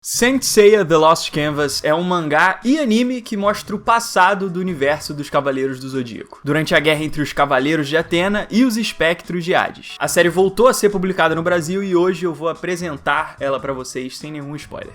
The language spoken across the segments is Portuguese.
Saint Seiya: The Lost Canvas é um mangá e anime que mostra o passado do universo dos Cavaleiros do Zodíaco, durante a guerra entre os Cavaleiros de Atena e os Espectros de Hades. A série voltou a ser publicada no Brasil e hoje eu vou apresentar ela pra vocês sem nenhum spoiler.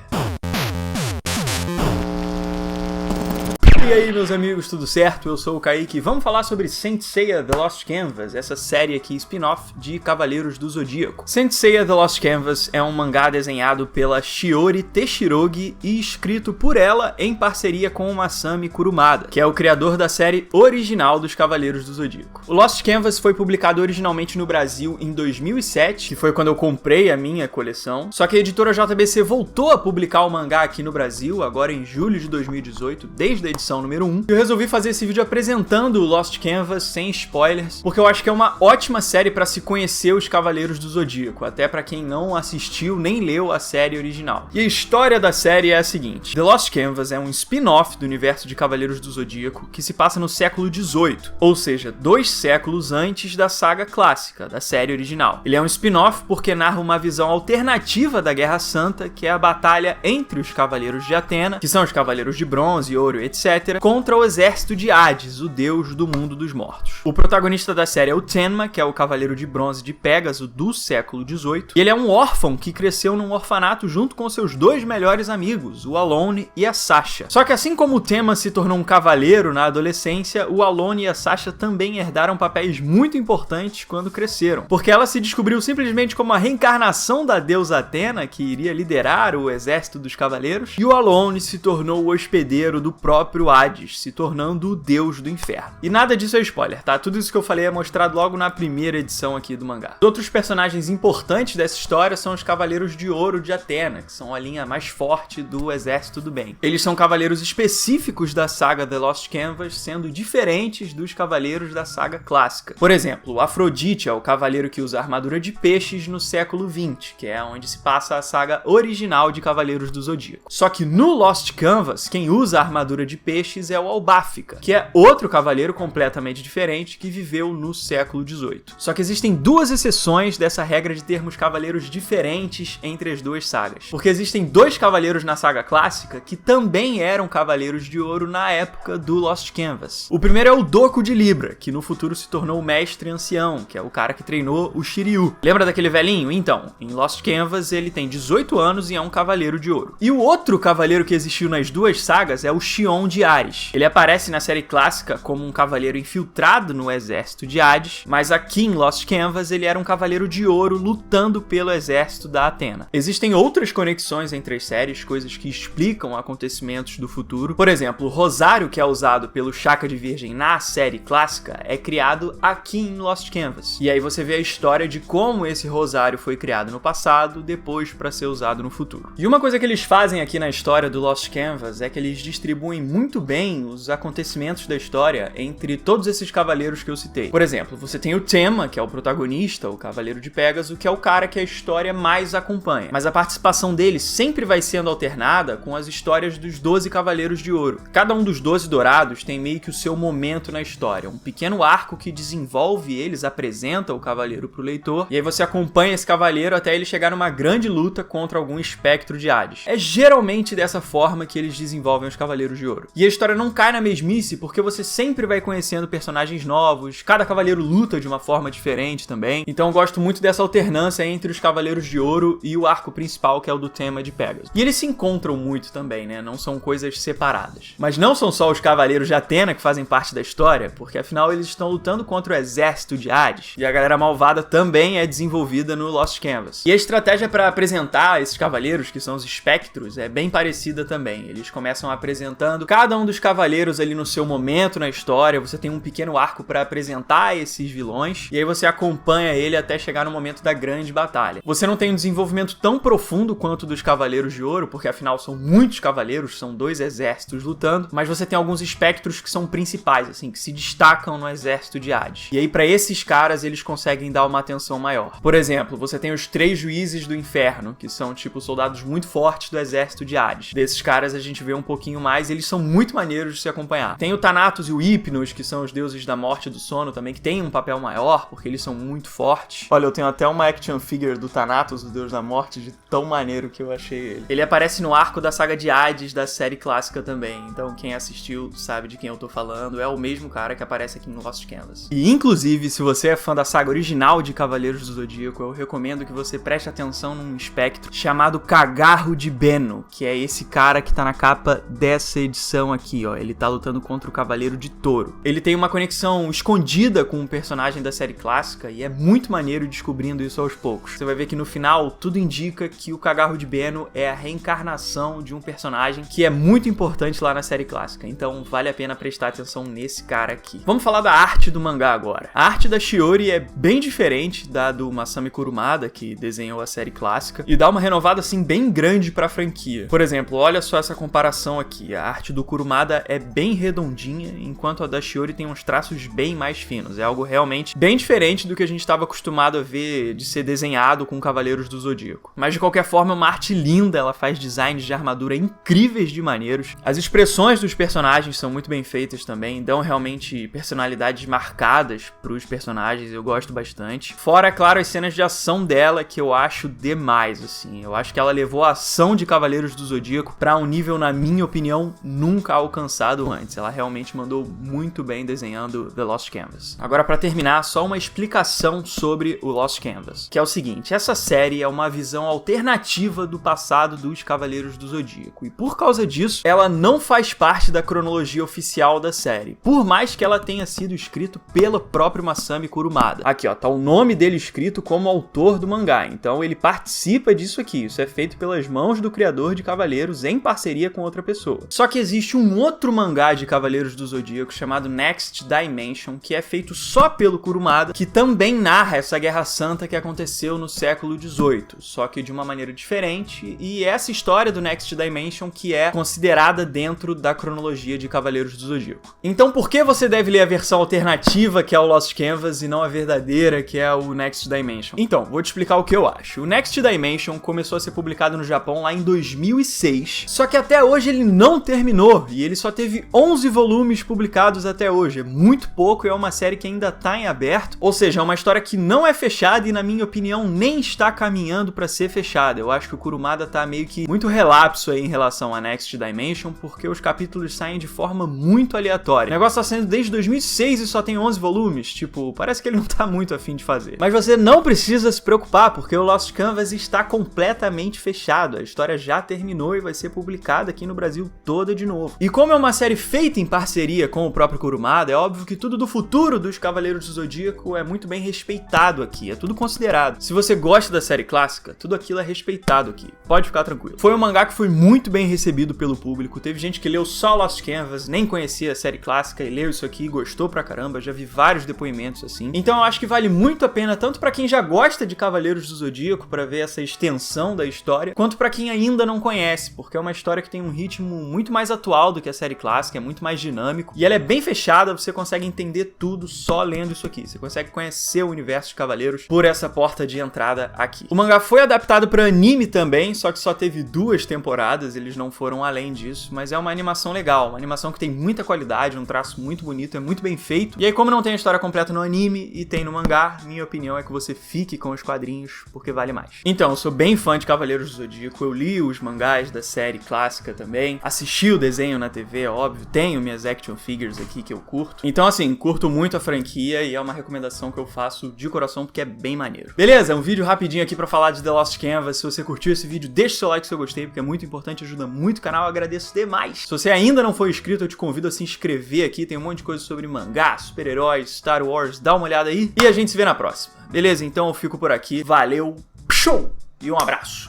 E aí, meus amigos, tudo certo? Eu sou o Kaique e vamos falar sobre Saint Seiya: The Lost Canvas, essa série aqui spin-off de Cavaleiros do Zodíaco. Saint Seiya: The Lost Canvas é um mangá desenhado pela Shiori Teshirogi e escrito por ela em parceria com o Masami Kurumada, que é o criador da série original dos Cavaleiros do Zodíaco. O Lost Canvas foi publicado originalmente no Brasil em 2007, que foi quando eu comprei a minha coleção, só que a editora JBC voltou a publicar o mangá aqui no Brasil, agora em julho de 2018, desde a edição número 1. Eu resolvi fazer esse vídeo apresentando o Lost Canvas sem spoilers, porque eu acho que é uma ótima série para se conhecer os Cavaleiros do Zodíaco, até para quem não assistiu nem leu a série original. E a história da série é a seguinte: The Lost Canvas é um spin-off do universo de Cavaleiros do Zodíaco que se passa no século XVIII, ou seja, 2 séculos antes da saga clássica, da série original. Ele é um spin-off porque narra uma visão alternativa da Guerra Santa, que é a batalha entre os Cavaleiros de Atena, que são os Cavaleiros de Bronze, Ouro, etc., contra o exército de Hades, o deus do mundo dos mortos. O protagonista da série é o Tenma, que é o Cavaleiro de Bronze de Pégaso do século XVIII, e ele é um órfão que cresceu num orfanato junto com seus 2 melhores amigos, o Alone e a Sasha. Só que assim como o Tenma se tornou um cavaleiro na adolescência, o Alone e a Sasha também herdaram papéis muito importantes quando cresceram, porque ela se descobriu simplesmente como a reencarnação da deusa Atena, que iria liderar o exército dos cavaleiros, e o Alone se tornou o hospedeiro do próprio Hades, se tornando o deus do inferno. E nada disso é spoiler, tá? Tudo isso que eu falei é mostrado logo na primeira edição aqui do mangá. Os outros personagens importantes dessa história são os Cavaleiros de Ouro de Atena, que são a linha mais forte do Exército do Bem. Eles são cavaleiros específicos da saga The Lost Canvas, sendo diferentes dos cavaleiros da saga clássica. Por exemplo, o Afrodite é o cavaleiro que usa armadura de peixes no século XX, que é onde se passa a saga original de Cavaleiros do Zodíaco. Só que no Lost Canvas, quem usa a armadura de peixes é o Albáfica, que é outro cavaleiro completamente diferente que viveu no século XVIII. Só que existem 2 exceções dessa regra de termos cavaleiros diferentes entre as 2 sagas. Porque existem 2 cavaleiros na saga clássica que também eram cavaleiros de ouro na época do Lost Canvas. O primeiro é o Doku de Libra, que no futuro se tornou o Mestre Ancião, que é o cara que treinou o Shiryu. Lembra daquele velhinho? Então, em Lost Canvas ele tem 18 anos e é um cavaleiro de ouro. E o outro cavaleiro que existiu nas 2 sagas é o Xion de Ares. Ele aparece na série clássica como um cavaleiro infiltrado no exército de Hades, mas aqui em Lost Canvas ele era um cavaleiro de ouro lutando pelo exército da Atena. Existem outras conexões entre as séries, coisas que explicam acontecimentos do futuro. Por exemplo, o rosário que é usado pelo Shaka de Virgem na série clássica é criado aqui em Lost Canvas. E aí você vê a história de como esse rosário foi criado no passado, depois para ser usado no futuro. E uma coisa que eles fazem aqui na história do Lost Canvas é que eles distribuem muito bem os acontecimentos da história entre todos esses cavaleiros que eu citei. Por exemplo, você tem o Tenma, que é o protagonista, o Cavaleiro de Pégaso, que é o cara que a história mais acompanha. Mas a participação dele sempre vai sendo alternada com as histórias dos 12 Cavaleiros de Ouro. Cada um dos 12 dourados tem meio que o seu momento na história, um pequeno arco que desenvolve eles, apresenta o cavaleiro pro leitor, e aí você acompanha esse cavaleiro até ele chegar numa grande luta contra algum espectro de Hades. É geralmente dessa forma que eles desenvolvem os Cavaleiros de Ouro. E a história não cai na mesmice porque você sempre vai conhecendo personagens novos, cada cavaleiro luta de uma forma diferente também, então eu gosto muito dessa alternância entre os Cavaleiros de Ouro e o arco principal, que é o do Tenma de Pégaso. E eles se encontram muito também, né? Não são coisas separadas. Mas não são só os Cavaleiros de Atena que fazem parte da história, porque afinal eles estão lutando contra o exército de Hades, e a galera malvada também é desenvolvida no Lost Canvas. E a estratégia para apresentar esses cavaleiros, que são os espectros, é bem parecida também. Eles começam apresentando cada um dos cavaleiros ali no seu momento na história, você tem um pequeno arco para apresentar esses vilões, e aí você acompanha ele até chegar no momento da grande batalha. Você não tem um desenvolvimento tão profundo quanto dos Cavaleiros de Ouro, porque afinal são muitos cavaleiros, são 2 exércitos lutando, mas você tem alguns espectros que são principais, assim, que se destacam no exército de Hades. E aí para esses caras eles conseguem dar uma atenção maior. Por exemplo, você tem os 3 juízes do inferno, que são tipo soldados muito fortes do exército de Hades. Desses caras a gente vê um pouquinho mais, eles são muito muito maneiros de se acompanhar. Tem o Thanatos e o Hypnos, que são os deuses da morte e do sono também, que tem um papel maior, porque eles são muito fortes. Olha, eu tenho até uma action figure do Thanatos, o deus da morte, de tão maneiro que eu achei ele. Ele aparece no arco da saga de Hades da série clássica também, então quem assistiu sabe de quem eu tô falando, é o mesmo cara que aparece aqui no Lost Canvas. E inclusive, se você é fã da saga original de Cavaleiros do Zodíaco, eu recomendo que você preste atenção num espectro chamado Cagarro de Beno, que é esse cara que tá na capa dessa edição aqui, ó. Ele tá lutando contra o Cavaleiro de Touro. Ele tem uma conexão escondida com um personagem da série clássica e é muito maneiro descobrindo isso aos poucos. Você vai ver que no final tudo indica que o Cagarro de Beno é a reencarnação de um personagem que é muito importante lá na série clássica, então vale a pena prestar atenção nesse cara aqui. Vamos falar da arte do mangá agora. A arte da Shiori é bem diferente da do Masami Kurumada, que desenhou a série clássica, e dá uma renovada assim bem grande pra franquia. Por exemplo, olha só essa comparação aqui. A arte do Kurumada é bem redondinha, enquanto a da Shiori tem uns traços bem mais finos. É algo realmente bem diferente do que a gente estava acostumado a ver de ser desenhado com Cavaleiros do Zodíaco. Mas de qualquer forma é uma arte linda, ela faz designs de armadura incríveis de maneiros. As expressões dos personagens são muito bem feitas também, dão realmente personalidades marcadas pros personagens, eu gosto bastante. Fora, é claro, as cenas de ação dela, que eu acho demais, assim. Eu acho que ela levou a ação de Cavaleiros do Zodíaco pra um nível, na minha opinião, nunca alcançado antes. Ela realmente mandou muito bem desenhando The Lost Canvas. Agora, pra terminar, só uma explicação sobre o Lost Canvas, que é o seguinte: essa série é uma visão alternativa do passado dos Cavaleiros do Zodíaco, e por causa disso, ela não faz parte da cronologia oficial da série, por mais que ela tenha sido escrito pelo próprio Masami Kurumada. Aqui, ó, tá o nome dele escrito como autor do mangá, então ele participa disso aqui. Isso é feito pelas mãos do criador de Cavaleiros em parceria com outra pessoa. Só que existe um outro mangá de Cavaleiros do Zodíaco chamado Next Dimension, que é feito só pelo Kurumada, que também narra essa Guerra Santa que aconteceu no século XVIII, só que de uma maneira diferente, e essa história do Next Dimension que é considerada dentro da cronologia de Cavaleiros do Zodíaco. Então por que você deve ler a versão alternativa, que é o Lost Canvas, e não a verdadeira, que é o Next Dimension? Então, vou te explicar o que eu acho. O Next Dimension começou a ser publicado no Japão lá em 2006, só que até hoje ele não terminou, e ele só teve 11 volumes publicados até hoje. É muito pouco e é uma série que ainda tá em aberto, ou seja, é uma história que não é fechada e, na minha opinião, nem está caminhando pra ser fechada. Eu acho que o Kurumada tá meio que muito relapso aí em relação a Next Dimension, porque os capítulos saem de forma muito aleatória. O negócio tá saindo desde 2006 e só tem 11 volumes, tipo, parece que ele não tá muito afim de fazer. Mas você não precisa se preocupar, porque o Lost Canvas está completamente fechado. A história já terminou e vai ser publicada aqui no Brasil toda de novo. E como é uma série feita em parceria com o próprio Kurumada, é óbvio que tudo do futuro dos Cavaleiros do Zodíaco é muito bem respeitado aqui, é tudo considerado. Se você gosta da série clássica, tudo aquilo é respeitado aqui, pode ficar tranquilo. Foi um mangá que foi muito bem recebido pelo público, teve gente que leu só Lost Canvas, nem conhecia a série clássica e leu isso aqui e gostou pra caramba, já vi vários depoimentos assim. Então eu acho que vale muito a pena, tanto pra quem já gosta de Cavaleiros do Zodíaco, pra ver essa extensão da história, quanto pra quem ainda não conhece, porque é uma história que tem um ritmo muito mais atual do que a série clássica, é muito mais dinâmico, e ela é bem fechada, você consegue entender tudo só lendo isso aqui, você consegue conhecer o universo de Cavaleiros por essa porta de entrada aqui. O mangá foi adaptado pra anime também, só que só teve 2 temporadas, eles não foram além disso, mas é uma animação legal, uma animação que tem muita qualidade, um traço muito bonito, é muito bem feito, e aí como não tem a história completa no anime e tem no mangá, minha opinião é que você fique com os quadrinhos, porque vale mais. Então, eu sou bem fã de Cavaleiros do Zodíaco, eu li os mangás da série clássica também, assisti o desenho na TV, é óbvio, tenho minhas action figures aqui que eu curto, então assim, curto muito a franquia e é uma recomendação que eu faço de coração porque é bem maneiro. Beleza, um vídeo rapidinho aqui pra falar de The Lost Canvas. Se você curtiu esse vídeo, deixa o seu like se eu gostei, porque é muito importante, ajuda muito o canal, eu agradeço demais. Se você ainda não for inscrito, eu te convido a se inscrever aqui, tem um monte de coisa sobre mangá, super-heróis, Star Wars, dá uma olhada aí e a gente se vê na próxima. Beleza? Então eu fico por aqui, valeu, show e um abraço!